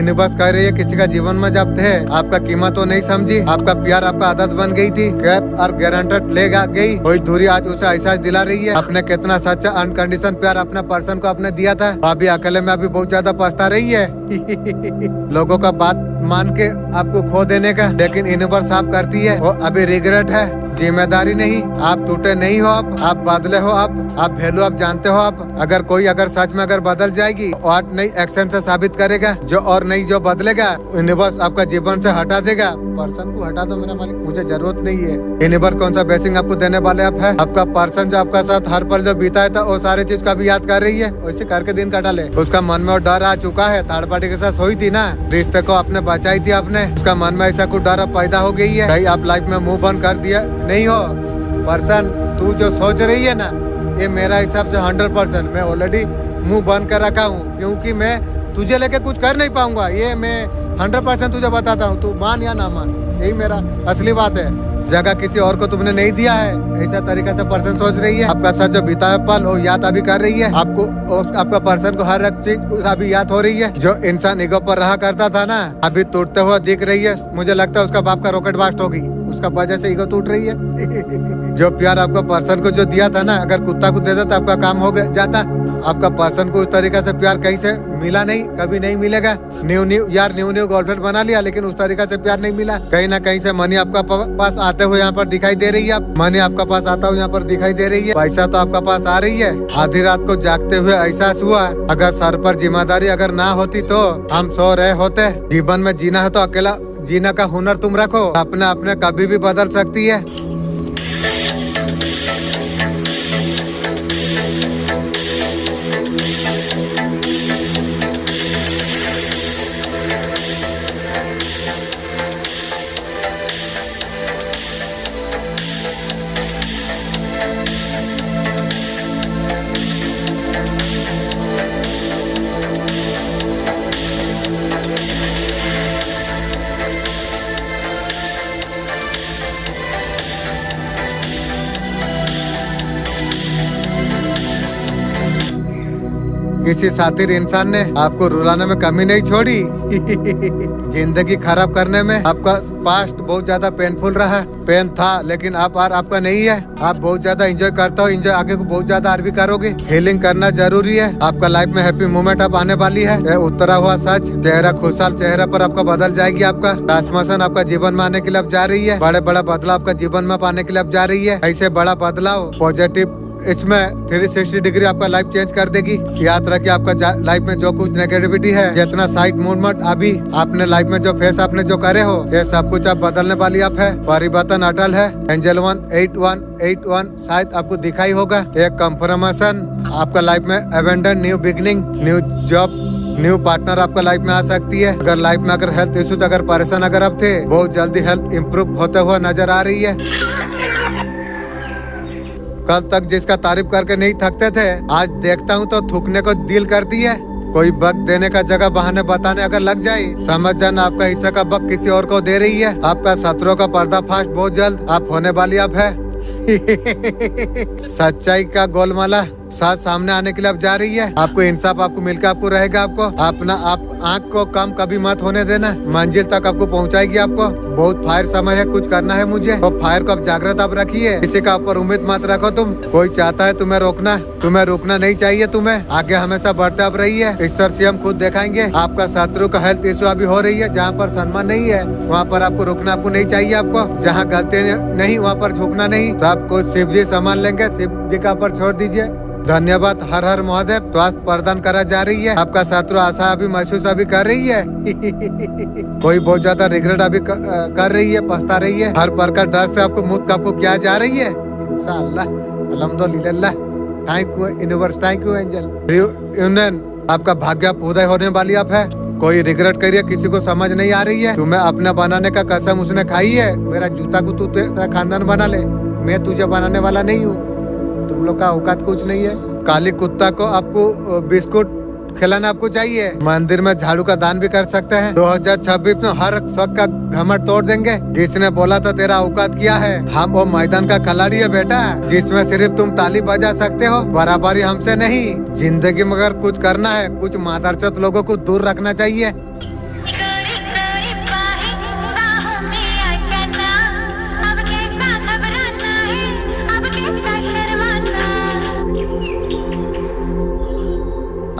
यूनिवर्स कह रही है किसी का जीवन में जब थे आपका कीमत तो नहीं समझी, आपका प्यार आपका आदत बन गई थी, गैप और गारंटेड ले गई। कोई दूरी आज उसे एहसास दिला रही है आपने कितना सच्चा अनकंडीशन प्यार अपने पर्सन को आपने दिया था। अभी अकेले में अभी बहुत ज्यादा पछता रही है लोगों का बात मान के आपको खो देने का, लेकिन यूनिवर्स साफ करती है वो अभी रिग्रेट है, जिम्मेदारी नहीं। आप टूटे नहीं हो, आप बदले हो, आप वैल्यू आप जानते हो। आप अगर सच में अगर बदल जाएगी और नई एक्शन से साबित करेगा जो, और नहीं जो बदलेगा यूनिवर्स आपका जीवन से हटा देगा। पर्सन को हटा दो मेरा मालिक, मुझे जरूरत नहीं है। यूनिवर्स कौन सा ब्लेसिंग आपको देने वाले आप है। आपका पर्सन जो आपका साथ हर पल जो बीता था वो सारी चीज का भी याद कर रही है, वैसे करके दिन कटा ले। उसका मन में डर आ चुका है, थर्ड पार्टी के साथ सोई थी ना, रिश्ते को आपने बचाई थी आपने, उसका मन में ऐसा कुछ डर पैदा हो गई है। भाई आप लाइफ में मूव ऑन कर दिया नहीं हो। पर्सन तू जो सोच रही है ना, ये मेरा हिसाब से 100% मैं ऑलरेडी मुंह बंद कर रखा हूँ, क्योंकि मैं तुझे लेके कुछ कर नहीं पाऊंगा। ये मैं 100% तुझे बताता हूँ, तू मान या ना मान, यही मेरा असली बात है। जगह किसी और को तुमने नहीं दिया है, ऐसा तरीका से पर्सन सोच रही है। आपका साथ जो बीता है पल वो याद अभी कर रही है आपको, आपका पर्सन को हर एक चीज अभी याद हो रही है। जो इंसान ईगो पर रहा करता था ना, अभी टूटते हुआ दिख रही है। मुझे लगता है उसका बाप का रॉकेट ब्लास्ट होगी, उसका वजह से ईगो टूट रही है जो प्यार आपका पर्सन को जो दिया था ना, अगर कुत्ता को देता तो आपका काम हो जाता। आपका पर्सन को उस तरीके से प्यार कहीं से मिला नहीं, कभी नहीं मिलेगा। न्यू न्यू गर्लफ्रेंड बना लिया, लेकिन उस तरीके से प्यार नहीं मिला। कहीं ना कहीं से मनी आपका पास आते हुए यहाँ पर दिखाई दे रही है। मनी आपका पास आता हुआ यहाँ पर दिखाई दे रही है। पैसा तो आपका पास आ रही है। आधी रात को जागते हुए एहसास हुआ, अगर सर पर जिम्मेदारी अगर ना होती तो हम सो रहे होते। जीवन में जीना है तो अकेला जीना का हुनर तुम रखो, अपने कभी भी बदल सकती है। किसी साथी इंसान ने आपको रुलाने में कमी नहीं छोड़ी जिंदगी खराब करने में आपका पास्ट बहुत ज्यादा पेनफुल रहा, पेन था, लेकिन आप आपका नहीं है। आप बहुत ज्यादा एंजॉय करते हो, एंजॉय आगे को बहुत ज्यादा और भी करोगे। हीलिंग करना जरूरी है। आपका लाइफ में हैप्पी मोमेंट अब आने वाली है। ये उतरा हुआ सच, चेहरा खुशहाल चेहरा पर आपका बदल जाएगी। आपका ट्रांसफॉर्मेशन आपका जीवन में आने के लिए अब जा रही है। बड़ा बदलाव आपका जीवन में पाने के लिए अब जा रही है। ऐसे बड़ा बदलाव पॉजिटिव, इसमें 360 डिग्री आपका लाइफ चेंज कर देगी। याद रखिए आपका लाइफ में जो कुछ नेगेटिविटी है, जितना साइड मूवमेंट अभी आपने लाइफ में जो फेस आपने जो करे हो, ये सब कुछ आप बदलने वाली आप है। परिवर्तन अटल है। एंजल 18181 शायद आपको दिखाई होगा। एक कंफर्मेशन आपका लाइफ में abandon, new beginning, new job, new partner आपका लाइफ में आ सकती है। अगर लाइफ में अगर हेल्थ इश्यूज अगर परेशान अगर अब थे, बहुत जल्दी हेल्थ इम्प्रूव होते हुए नजर आ रही है। कल तक जिसका तारीफ करके नहीं थकते थे, आज देखता हूँ तो थूकने को दिल करती है। कोई बक देने का जगह बहाने बताने अगर लग जाए, समझ जाना आपका हिस्सा का बक किसी और को दे रही है। आपका शत्रुओं का पर्दाफाश बहुत जल्द आप होने वाली आप है सच्चाई का गोलमाला साथ सामने आने के लिए अब जा रही है। आपको इंसाफ आपको मिलकर आपको रहेगा। आपको अपना आप आँख को कम कभी मत होने देना, मंजिल तक आपको पहुंचाएगी। आपको बहुत फायर समय है, कुछ करना है मुझे, तो फायर को अब जागृत आप रखिए। किसी का ऊपर उम्मीद मत रखो तुम। कोई चाहता है तुम्हें रोकना, तुम्हें रुकना नहीं चाहिए। तुम्हें आगे हमेशा बढ़ते आप रही है। ईश्वर से हम खुद दिखाएंगे। आपका शत्रु का हेल्थ इश्यू अभी हो रही है। जहाँ पर सम्मान नहीं है वहाँ पर आपको रुकना आपको नहीं चाहिए। आपको जहाँ गलती नहीं वहाँ पर झुकना नहीं। सब कुछ शिव जी संभाल लेंगे, शिव जी का ऊपर छोड़ दीजिए। धन्यवाद। हर हर महादेव। स्वास्थ्य प्रदान करा जा रही है। आपका शत्रु आशा अभी महसूस अभी कर रही है कोई बहुत ज्यादा रिग्रेट अभी कर रही है, पछता रही है। हर प्रकार डर से आपको मुक्त आपको क्या जा रही है। इंशाअल्लाह, अल्हम्दुलिल्लाह। Thank you universe, thank you angel. Union आपका भाग्य उदय होने वाली आप है। कोई रिग्रेट करिए, किसी को समझ नहीं आ रही है। तुम्हें अपना बनाने का कसम उसने खाई है। मेरा जूता को तू तेरा खानदान बना ले, मैं तुझे बनाने वाला नहीं हूँ। तुम लोग का औकात कुछ नहीं है। काली कुत्ता को आपको बिस्कुट खिलाना आपको चाहिए। मंदिर में झाड़ू का दान भी कर सकते हैं। 2026 में हर शौक का घमंड तोड़ देंगे। जिसने बोला था तेरा औकात क्या है, हम वो मैदान का खिलाड़ी है बेटा, जिसमें सिर्फ तुम ताली बजा सकते हो, बराबरी हमसे नहीं। जिंदगी में अगर कुछ करना है, कुछ मादरचोद लोगों को दूर रखना चाहिए।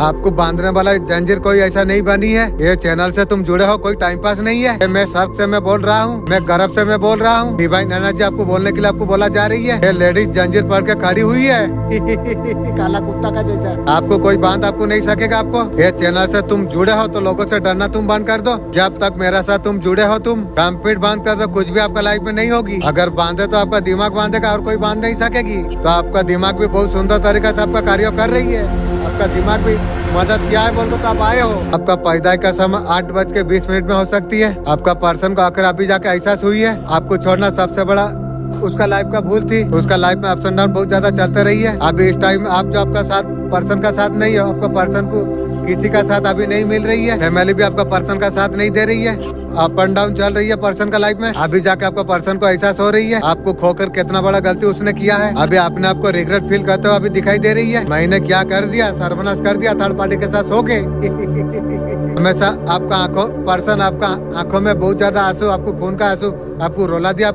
आपको बांधने वाला जंजीर कोई ऐसा नहीं बनी है। ये चैनल से तुम जुड़े हो, कोई टाइम पास नहीं है। मैं सर्क से मैं बोल रहा हूँ, मैं गर्व से मैं बोल रहा हूँ। डिवाइन एनर्जी आपको बोलने के लिए आपको बोला जा रही है। ये लेडीज जंजीर पड़ के खड़ी हुई है काला कुत्ता का जैसा। आपको कोई बांध आपको नहीं सकेगा। आपको ये चैनल से तुम जुड़े हो तो लोगों से डरना तुम बंद कर दो। जब तक मेरे साथ तुम जुड़े हो, तुम कंप्लीट बांध कर दो, कुछ भी आपका लाइफ में नहीं होगी। अगर बांधे तो आपका दिमाग बांधेगा और कोई बांध नहीं सकेगी। तो आपका दिमाग भी बहुत सुंदर तरीका से आपका कार्य कर रही है। आपका दिमाग भी मदद किया है, बोल तो आप आए हो। आपका पैदाइश का समय 8:20 में हो सकती है। आपका पर्सन को आकर अभी जाके एहसास हुई है। आपको छोड़ना सबसे बड़ा उसका लाइफ का भूल थी। उसका लाइफ में अप्स एंड डाउन बहुत ज्यादा चलते रही है। अभी इस टाइम आप जो आपका साथ पर्सन का साथ नहीं हो, आपका पर्सन को किसी का साथ अभी नहीं मिल रही है। फैमिली भी आपका पर्सन का साथ नहीं दे रही है। अप एंड डाउन चल रही है पर्सन का लाइफ में। अभी जाके आपका पर्सन को एहसास हो रही है आपको खोकर कितना बड़ा गलती उसने किया है। अभी आपने आपको रिग्रेट फील करते हुए अभी दिखाई दे रही है। मैंने क्या कर दिया, सर्वनाश कर दिया थर्ड पार्टी के साथ सो के। हमेशा आपका आंखों पर्सन, आपका आंखों में बहुत ज्यादा आंसू, आपको खून का आंसू आपको रुला दिया।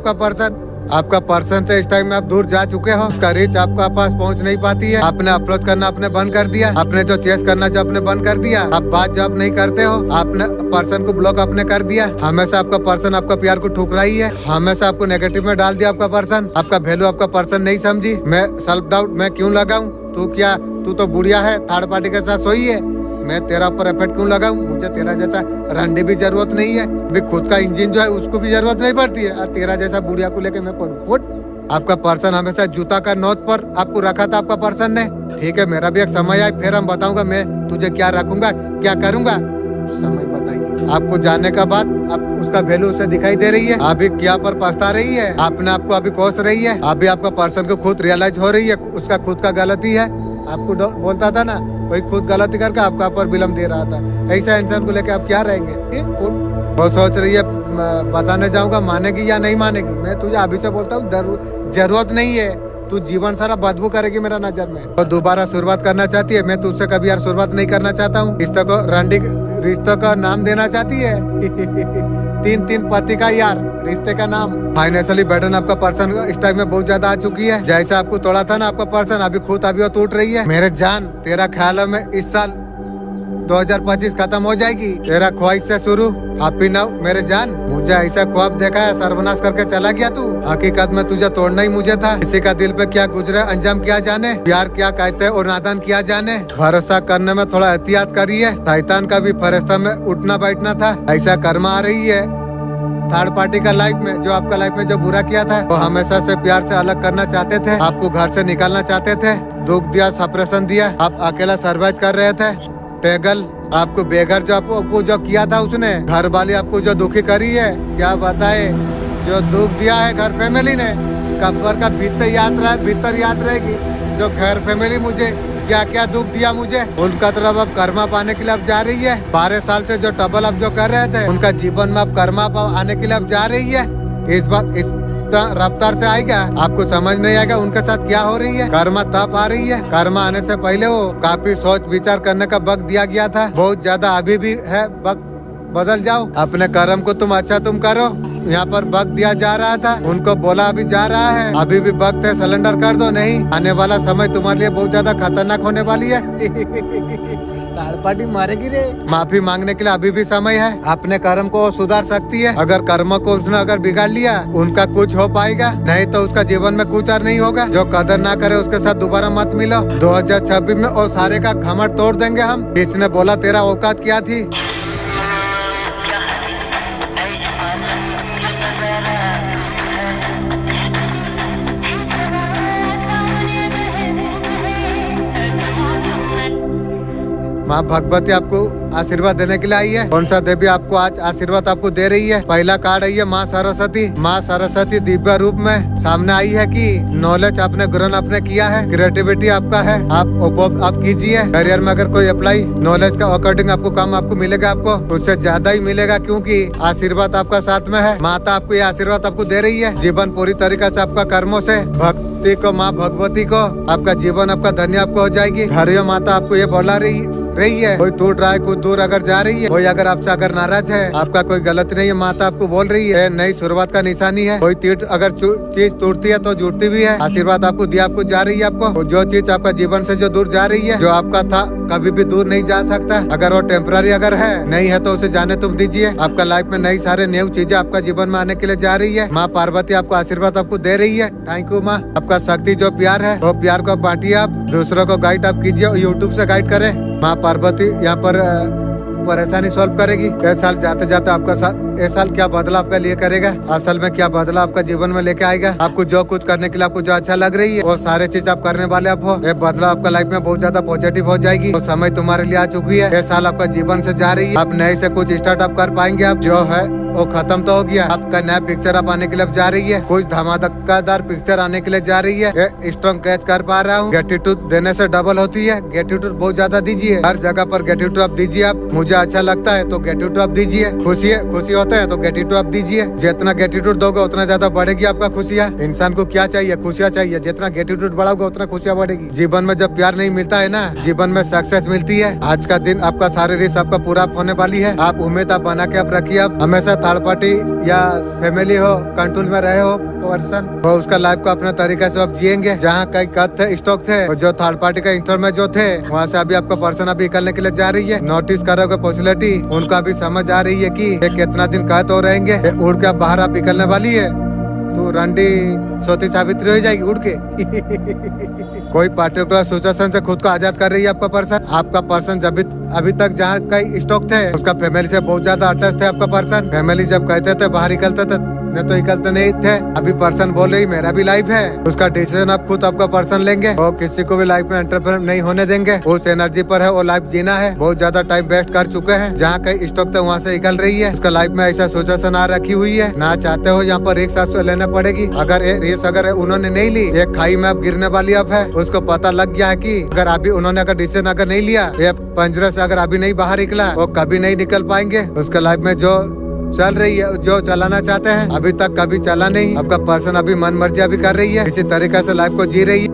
आपका पर्सन से इस टाइम में आप दूर जा चुके हो। उसका रीच आपका पास पहुंच नहीं पाती है। आपने अप्रोच करना आपने बंद कर दिया। आपने जो चेस करना जो आपने बंद कर दिया। आप बात जो आप नहीं करते हो, आपने पर्सन को ब्लॉक आपने कर दिया। हमेशा आपका पर्सन आपका प्यार को ठुकरा ही है। हमेशा आपको नेगेटिव में डाल दिया। आपका पर्सन आपका वैल्यू आपका पर्सन नहीं समझी। मैं सेल्फ डाउट मैं क्यों लगाऊं? तू तो बुढ़िया है, थर्ड पार्टी के साथ सोई है। मैं तेरा ऊपर एफर्ट क्यों लगाऊं? मुझे तेरा जैसा रंडी भी जरूरत नहीं है। भी खुद का इंजन जो है उसको भी जरूरत नहीं पड़ती है। और तेरा जैसा बुढ़िया को लेके मैं पढ़ूं? आपका पर्सन हमेशा जूता का नोट पर आपको रखा था आपका पर्सन ने। ठीक है, मेरा भी एक समय आए, फिर हम बताऊंगा मैं तुझे क्या रखूंगा क्या करूंगा। समय बताइए। आपको जानने का बाद आप उसका वैल्यू उसे दिखाई दे रही है। अभी क्या पर पछता रही है। आपने आपको अभी कोस रही है। अभी आपका पर्सन को खुद रियलाइज हो रही है उसका खुद का गलती है। आपको बोलता था ना, वही खुद गलती करके आपका पर विलम्ब दे रहा था। ऐसा इंसान को लेकर आप क्या रहेंगे? वो सोच रही है बताने जाऊंगा मानेगी या नहीं मानेगी। मैं तुझे अभी से बोलता हूँ जरूरत नहीं है। तू जीवन सारा बदबू करेगी मेरा नजर में। तो दोबारा शुरुआत करना चाहती है। मैं तुझसे कभी यार शुरुआत नहीं करना चाहता हूँ। रिश्तों का नाम देना चाहती है। तीन पति का यार रिश्ते का नाम। फाइनेंशियली बर्डन आपका पर्सन इस टाइम में बहुत ज्यादा आ चुकी है। जैसे आपको तोड़ा था ना आपका पर्सन, अभी खुद अभी वो टूट रही है। मेरे जान तेरा ख्याल में इस साल 2025 खत्म हो जाएगी। तेरा ख्वाहिश से शुरू हैप्पी नाउ मेरे जान। मुझे ऐसा ख्वाब देखा है, सर्वनाश करके चला गया तू। हकीकत में तुझे तोड़ना ही मुझे था। किसी का दिल पे क्या गुजरे अंजाम क्या जाने। प्यार क्या कहते हैं और नादान क्या जाने। भरोसा करने में थोड़ा एहतियात करिए। शैतान का भी फरिश्ता में उठना बैठना था। ऐसा कर्मा आ रही है थर्ड पार्टी का लाइफ में। जो आपका लाइफ में जो बुरा किया था वो हमेशा से प्यार से अलग करना चाहते थे। आपको घर से निकालना चाहते थे। दुख दिया, सप्रेशन दिया। आप अकेला सर्वाइव कर रहे थे। टेगल आपको बेघर जो आपको जो किया था उसने, घर वाली आपको जो दुखी करी है, क्या बताए। जो दुख दिया है घर फैमिली ने, कब्र का भीतर याद रहेगी। जो घर फैमिली मुझे क्या क्या दुख दिया मुझे, उनका तरफ अब कर्मा पाने के लिए अब जा रही है। 12 साल से जो ट्रबल अब जो कर रहे थे उनका जीवन में अब कर्मा आने के लिए अब जा रही है। इस रफ्तार से आएगा आपको समझ नहीं आएगा उनके साथ क्या हो रही है। कर्मा तब आ रही है। कर्मा आने से पहले वो काफी सोच विचार करने का वक्त दिया गया था। बहुत ज्यादा अभी भी है वक्त। बदल जाओ अपने कर्म को, तुम अच्छा तुम करो। यहाँ पर वक्त दिया जा रहा था, उनको बोला अभी जा रहा है। अभी भी वक्त है, सिलेंडर कर दो। नहीं, आने वाला समय तुम्हारे लिए बहुत ज्यादा खतरनाक होने वाली है। पार्टी मारेगी रे। माफी मांगने के लिए अभी भी समय है। अपने कर्म को सुधार सकती है। अगर कर्म को उसने अगर बिगाड़ लिया, उनका कुछ हो पाएगा, नहीं तो उसका जीवन में कुछ और नहीं होगा। जो कदर ना करे उसके साथ दोबारा मत मिलो। 2026 में और सारे का घमंड तोड़ देंगे हम। किसने बोला तेरा औकात क्या थी? माँ भगवती आपको आशीर्वाद देने के लिए आई है। कौन सा देवी आपको आज आशीर्वाद आपको दे रही है? पहला कार्ड आई है माँ सरस्वती। माँ सरस्वती दिव्य रूप में सामने आई है कि नॉलेज आपने ग्रहण आपने किया है, क्रिएटिविटी आपका है, आप कीजिए। करियर में अगर कोई अप्लाई नॉलेज का अकॉर्डिंग आपको काम आपको मिलेगा, आपको उससे ज्यादा ही मिलेगा, क्योंकि आशीर्वाद आपका साथ में है। माता आपको ये आशीर्वाद आपको दे रही है। जीवन पूरी तरीके से आपका कर्मों से भक्ति को, माँ भगवती को, आपका जीवन आपका धन्य आपको हो जाएगी। हरियो माता आपको ये बोला रही रही है, कोई टूट रहा है, कुछ दूर अगर जा रही है, कोई अगर आपसे अगर नाराज है, आपका कोई गलत नहीं है, माता आपको बोल रही है नई शुरुआत का निशानी है। कोई तीर अगर चीज टूटती है तो जुड़ती भी है। आशीर्वाद आपको दिया, आपको जा रही है। आपको जो चीज आपका जीवन से जो दूर जा रही है, जो आपका था कभी भी दूर नहीं जा सकता। अगर वो टेम्पररी अगर है नहीं है तो उसे जाने तुम दीजिए। आपका लाइफ में नई सारे न्यू चीजें आपका जीवन में आने के लिए जा रही है। माँ पार्वती आपको आशीर्वाद आपको दे रही है। थैंक यू माँ। आपका शक्ति जो प्यार है वो प्यार को बांटिए, आप दूसरों को गाइड आप कीजिए, यूट्यूब से गाइड करें। माँ पार्वती यहाँ पर परेशानी सॉल्व करेगी। इस साल जाते जाते आपका इस साल क्या बदलाव आपका लिए करेगा, असल में क्या बदलाव आपका जीवन में लेके आएगा। आपको जो कुछ करने के लिए आपको जो अच्छा लग रही है वो सारे चीज आप करने वाले आप हो। ये बदलाव आपका लाइफ में बहुत ज्यादा पॉजिटिव हो जाएगी। वो समय तुम्हारे लिए आ चुकी है। ये साल आपका जीवन से जा रही है। आप नए से कुछ स्टार्टअप कर पाएंगे। आप जो है वो खत्म तो हो गया। आपका नया पिक्चर आप आने के लिए जा रही है। कुछ धमाकेदार पिक्चर आने के लिए जा रही है। स्ट्रॉन्ग कैच कर पा रहा हूँ। ग्रेटिट्यूड देने से डबल होती है। ग्रेटिट्यूड बहुत ज्यादा दीजिए, हर जगह पर ग्रेटिट्यूड आप दीजिए। आप मुझे अच्छा लगता है तो ग्रेटिट्यूड आप दीजिए। खुशी होता है तो ग्रेटिट्यूड आप दीजिए। जितना ग्रेटिट्यूड दोगे उतना ज्यादा बढ़ेगी आपका खुशियाँ। इंसान को क्या चाहिए, खुशियाँ चाहिए। जितना ग्रेटिट्यूड बढ़ाओगे उतना खुशियाँ बढ़ेगी। जीवन में जब प्यार नहीं मिलता है ना, जीवन में सक्सेस मिलती है। आज का दिन आपका सारे रिस्क आपका पूरा होने वाली है। आप उम्मीद आप बना के आप रखिए। आप हमेशा थर्ड पार्टी या फैमिली हो कंट्रोल में रहे हो पर्सन तो उसका लाइफ को अपने तरीके से आप जिएंगे। जहाँ कई कद थे, स्टॉक थे, और जो थर्ड पार्टी का इंटर में जो थे वहाँ से अभी आपका पर्सन अभी निकलने के लिए जा रही है। नोटिस करोगे पॉसिबिलिटी, उनको अभी समझ आ रही है कि ये कितना दिन कहते हो रहेंगे। उड़ के बाहर आप निकलने वाली है तो रंडी सोती सावित्री हो जाएगी उड़ के। कोई पार्टिकुलर सिचुएशन से खुद को आजाद कर रही है आपका पर्सन। आपका पर्सन जब अभी तक जहाँ कई स्टॉक थे उसका फैमिली से बहुत ज्यादा अटैच थे आपका पर्सन। फैमिली जब कहते थे बाहर निकलते थे तो निकलते नहीं थे। अभी पर्सन बोल रही मेरा भी लाइफ है, उसका डिसीजन आप खुद आपका पर्सन लेंगे। वो किसी को भी लाइफ में एंटरप्रेन्योर नहीं होने देंगे। उस एनर्जी पर है वो लाइफ जीना है। बहुत ज्यादा टाइम वेस्ट कर चुके हैं। जहाँ कई स्टॉक थे वहाँ से निकल रही है। उसका लाइफ में ऐसा सिचुएशन आ रखी हुई है ना चाहते हो यहाँ पर रिस्क लेना पड़ेगी। अगर रिस्क अगर उन्होंने नहीं ली, एक खाई में अब गिरने वाली अब है। उसको पता लग गया है कि अगर अभी उन्होंने अगर डिसीजन अगर नहीं लिया, ये पंजरे से अगर अभी नहीं बाहर निकला, वो कभी नहीं निकल पाएंगे। उसके लाइफ में जो चल रही है, जो चलाना चाहते हैं अभी तक कभी चला नहीं। आपका पर्सन अभी मन मर्जी अभी कर रही है, इसी तरीके से लाइफ को जी रही है।